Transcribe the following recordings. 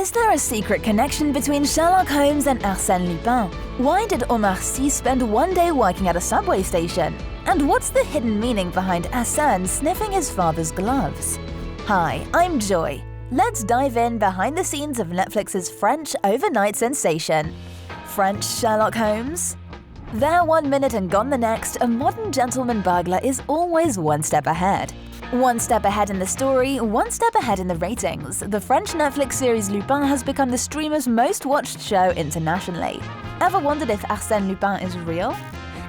Is there a secret connection between Sherlock Holmes and Arsene Lupin? Why did Omar Sy spend one day working at a subway station? And what's the hidden meaning behind Assane sniffing his father's gloves? Hi, I'm Joy. Let's dive in behind the scenes of Netflix's French overnight sensation. French Sherlock Holmes? There 1 minute and gone the next, a modern gentleman burglar is always one step ahead. One step ahead in the story, one step ahead in the ratings. The French Netflix series Lupin has become the streamer's most watched show internationally. Ever wondered if Arsène Lupin is real?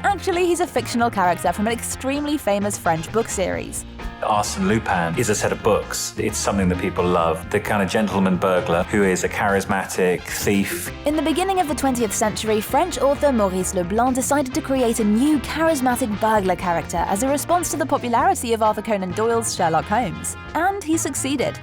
Actually, he's a fictional character from an extremely famous French book series. Arsene Lupin is a set of books. It's something that people love. The kind of gentleman burglar who is a charismatic thief. In the beginning of the 20th century, French author Maurice Leblanc decided to create a new charismatic burglar character as a response to the popularity of Arthur Conan Doyle's Sherlock Holmes. And he succeeded.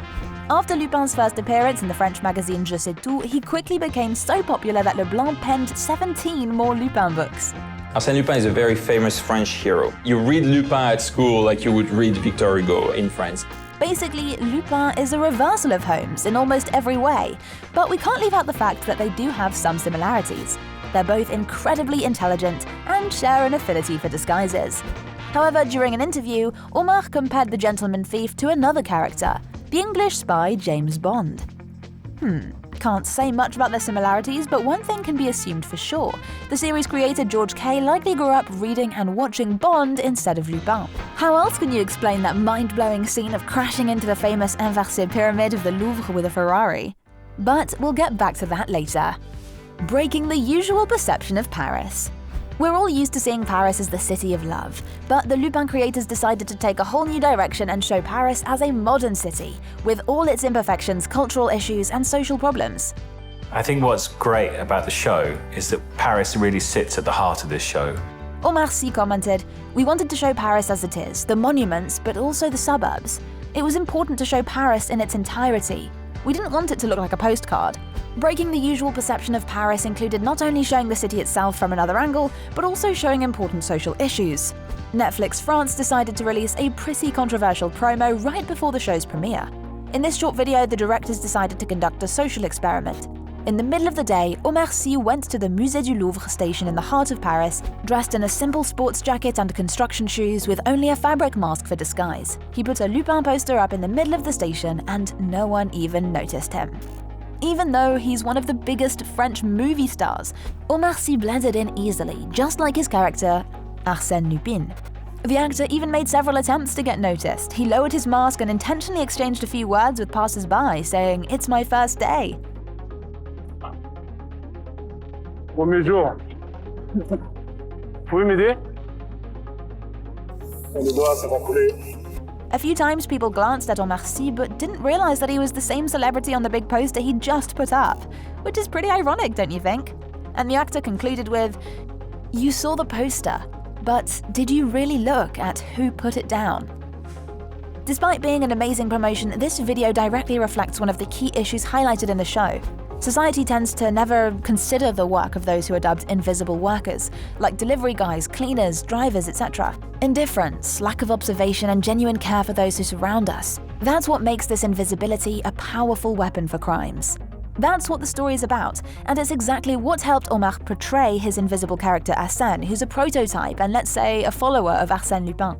After Lupin's first appearance in the French magazine Je sais tout, he quickly became so popular that Leblanc penned 17 more Lupin books. Arsène Lupin is a very famous French hero. You read Lupin at school like you would read Victor Hugo in France. Basically, Lupin is a reversal of Holmes in almost every way, but we can't leave out the fact that they do have some similarities. They're both incredibly intelligent and share an affinity for disguises. However, during an interview, Omar compared the gentleman thief to another character, the English spy James Bond. Can't say much about their similarities, but one thing can be assumed for sure. The series creator George Kay likely grew up reading and watching Bond instead of Lupin. How else can you explain that mind-blowing scene of crashing into the famous inversé pyramid of the Louvre with a Ferrari? But we'll get back to that later. Breaking the usual perception of Paris. We're all used to seeing Paris as the city of love, but the Lupin creators decided to take a whole new direction and show Paris as a modern city, with all its imperfections, cultural issues, and social problems. I think what's great about the show is that Paris really sits at the heart of this show. Omar Sy commented, "We wanted to show Paris as it is, the monuments, but also the suburbs. It was important to show Paris in its entirety. We didn't want it to look like a postcard." Breaking the usual perception of Paris included not only showing the city itself from another angle, but also showing important social issues. Netflix France decided to release a pretty controversial promo right before the show's premiere. In this short video, the directors decided to conduct a social experiment. In the middle of the day, Omar Sy went to the Musée du Louvre station in the heart of Paris, dressed in a simple sports jacket and construction shoes with only a fabric mask for disguise. He put a Lupin poster up in the middle of the station and no one even noticed him. Even though he's one of the biggest French movie stars, Omar Sy blended in easily, just like his character, Arsène Lupin. The actor even made several attempts to get noticed. He lowered his mask and intentionally exchanged a few words with passers-by, saying, "It's my first day." Bonjour. Pouvez m'aider? A few times people glanced at Omar Sy but didn't realize that he was the same celebrity on the big poster he'd just put up, which is pretty ironic, don't you think? And the actor concluded with, "You saw the poster, but did you really look at who put it down?" Despite being an amazing promotion, this video directly reflects one of the key issues highlighted in the show. Society tends to never consider the work of those who are dubbed invisible workers, like delivery guys, cleaners, drivers, etc. Indifference, lack of observation, and genuine care for those who surround us. That's what makes this invisibility a powerful weapon for crimes. That's what the story is about, and it's exactly what helped Omar portray his invisible character Assane, who's a prototype and, let's say, a follower of Arsène Lupin.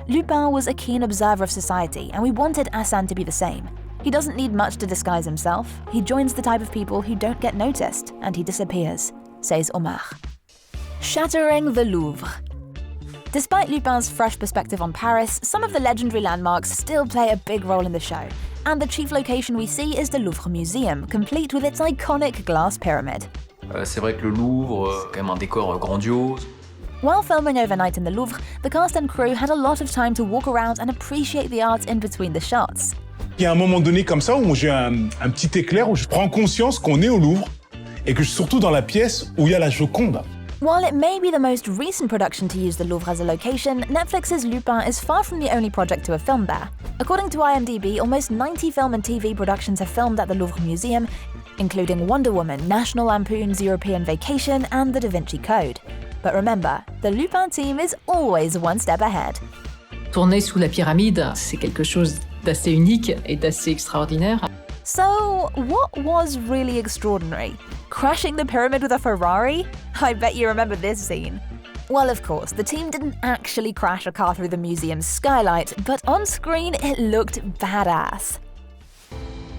Lupin was a keen observer of society, and we wanted Assane to be the same. He doesn't need much to disguise himself. He joins the type of people who don't get noticed, and he disappears, says Omar. Shattering the Louvre. Despite Lupin's fresh perspective on Paris, some of the legendary landmarks still play a big role in the show, and the chief location we see is the Louvre Museum, complete with its iconic glass pyramid. C'est vrai que le Louvre, quand même un décor grandiose. While filming overnight in the Louvre, the cast and crew had a lot of time to walk around and appreciate the art in between the shots. Il y a un moment donné comme ça où j'ai un petit éclair où je prends conscience qu'on est au Louvre et que je suis surtout dans la pièce où il y a la Joconde. While it may be the most recent production to use the Louvre as a location, Netflix's Lupin is far from the only project to have filmed there. According to IMDb, almost 90 film and TV productions have filmed at the Louvre Museum, including Wonder Woman, National Lampoon's European Vacation, and The Da Vinci Code. But remember, the Lupin team is always one step ahead. Tourner sous la pyramide, c'est quelque chose d'assez unique et d'assez extraordinaire. So, what was really extraordinary? Crashing the pyramid with a Ferrari? I bet you remember this scene. Well, of course, the team didn't actually crash a car through the museum's skylight, but on screen it looked badass.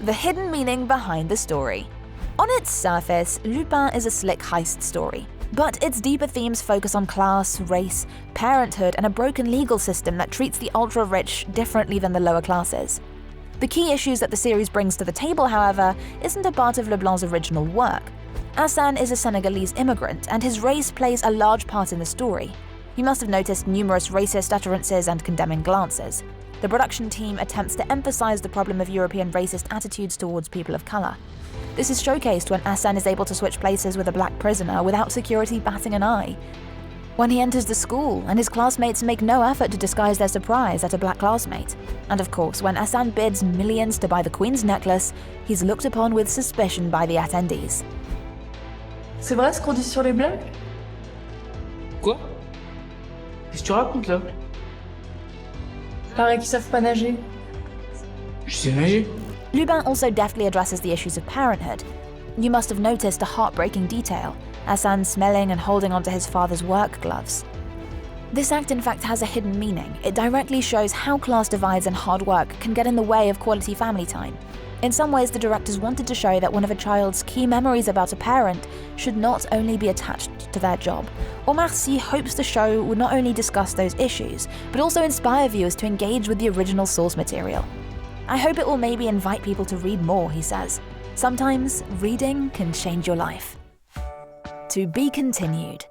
The hidden meaning behind the story. On its surface, Lupin is a slick heist story, but its deeper themes focus on class, race, parenthood, and a broken legal system that treats the ultra-rich differently than the lower classes. The key issues that the series brings to the table, however, isn't a part of Leblanc's original work. Arsene is a Senegalese immigrant, and his race plays a large part in the story. You must have noticed numerous racist utterances and condemning glances. The production team attempts to emphasize the problem of European racist attitudes towards people of color. This is showcased when Assane is able to switch places with a black prisoner without security batting an eye. When he enters the school and his classmates make no effort to disguise their surprise at a black classmate. And of course, when Assane bids millions to buy the Queen's necklace, he's looked upon with suspicion by the attendees. C'est vrai ce qu'on dit sur les blagues? Quoi? Qu'est-ce que tu racontes là? Paraît qu'ils savent pas nager. Je sais nager. Lupin also deftly addresses the issues of parenthood. You must have noticed a heartbreaking detail, Assane smelling and holding onto his father's work gloves. This act in fact has a hidden meaning. It directly shows how class divides and hard work can get in the way of quality family time. In some ways, the directors wanted to show that one of a child's key memories about a parent should not only be attached to their job. Omar Sy hopes the show would not only discuss those issues, but also inspire viewers to engage with the original source material. I hope it will maybe invite people to read more, he says. Sometimes reading can change your life. To be continued.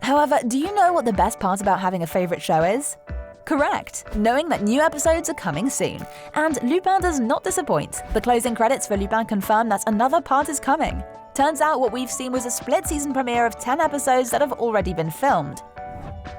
However, do you know what the best part about having a favorite show is? Correct, knowing that new episodes are coming soon. And Lupin does not disappoint. The closing credits for Lupin confirm that another part is coming. Turns out what we've seen was a split season premiere of 10 episodes that have already been filmed.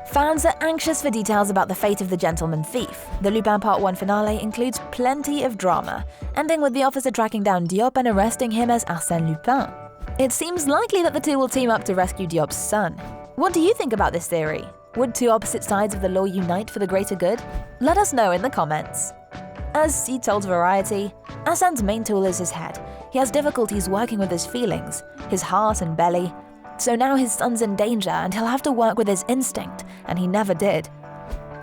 Fans are anxious for details about the fate of the gentleman thief. The Lupin Part 1 finale includes plenty of drama, ending with the officer tracking down Diop and arresting him as Arsène Lupin. It seems likely that the two will team up to rescue Diop's son. What do you think about this theory? Would two opposite sides of the law unite for the greater good? Let us know in the comments. As Sy told Variety, Assane's main tool is his head. He has difficulties working with his feelings, his heart and belly. So now his son's in danger and he'll have to work with his instinct, and he never did.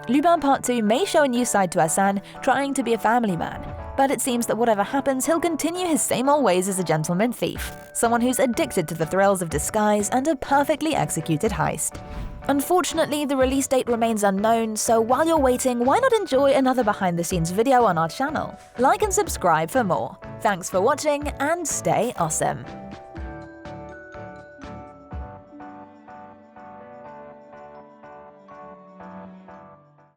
Lupin Part 2 may show a new side to Arsene, trying to be a family man, but it seems that whatever happens, he'll continue his same old ways as a gentleman thief, someone who's addicted to the thrills of disguise and a perfectly executed heist. Unfortunately, the release date remains unknown, so while you're waiting, why not enjoy another behind-the-scenes video on our channel? Like and subscribe for more. Thanks for watching, and stay awesome!